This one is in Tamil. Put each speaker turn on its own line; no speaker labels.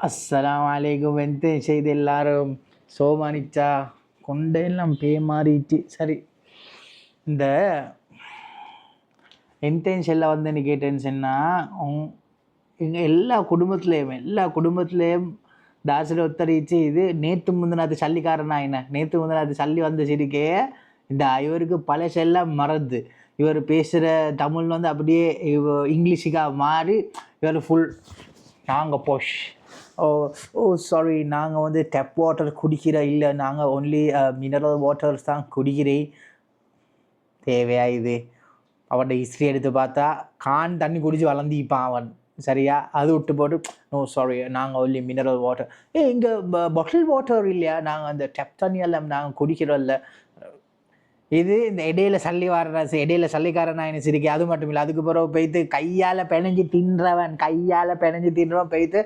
அஸ்ஸலாமு அலைக்கும். வெந்து செய்து எல்லாரும் சோமானிச்சா கொண்டையெல்லாம் மாறிச்சு. சரி, இந்த இன்டென்ஷனில் வந்து என்ன கேட்டேன்னு சொன்னால், எங்கள் எல்லா குடும்பத்துலேயும் தாசில் ஒத்தரிச்சு இது நேற்று முந்தினாத்து சல்லிக்காரனா என்ன நேற்று முந்தினாத்து சல்லி வந்த சிரிக்கே இந்த இவருக்கு பழசெல்லாம் மறந்து இவர் பேசுகிற தமிழ் வந்து அப்படியே இங்கிலீஷுக்காக மாறி இவர் ஃபுல் நாங்கள் போஷ் ஓ ஓ சாரி, நாங்கள் வந்து டேப் வாட்டர் குடிக்கிற இல்லை, நாங்கள் ஒன்லி மினரல் வாட்டர்ஸ் தான் குடிக்கிறேன். தேவையா இது? அவன் ஹிஸ்ட்ரி எடுத்து பார்த்தா கான் தண்ணி குடிச்சு வளர்ந்திப்பான் அவன். சரியா? அது விட்டு போட்டு நோ சாரி, நாங்கள் ஒன்லி மினரல் வாட்டர். இங்கே பாட்டில் வாட்டர் இல்லையா, நாங்கள் அந்த டேப் தண்ணி எல்லாம் நாங்கள் குடிக்கிறோம் இல்லை. இது இந்த இடையில சல்லிக்காரன் என்ன சிரிக்க. அது மட்டும் இல்லை, அதுக்கு பிறகு போய்த்து கையால் பிணைஞ்சு தின்றவன் போய்த்து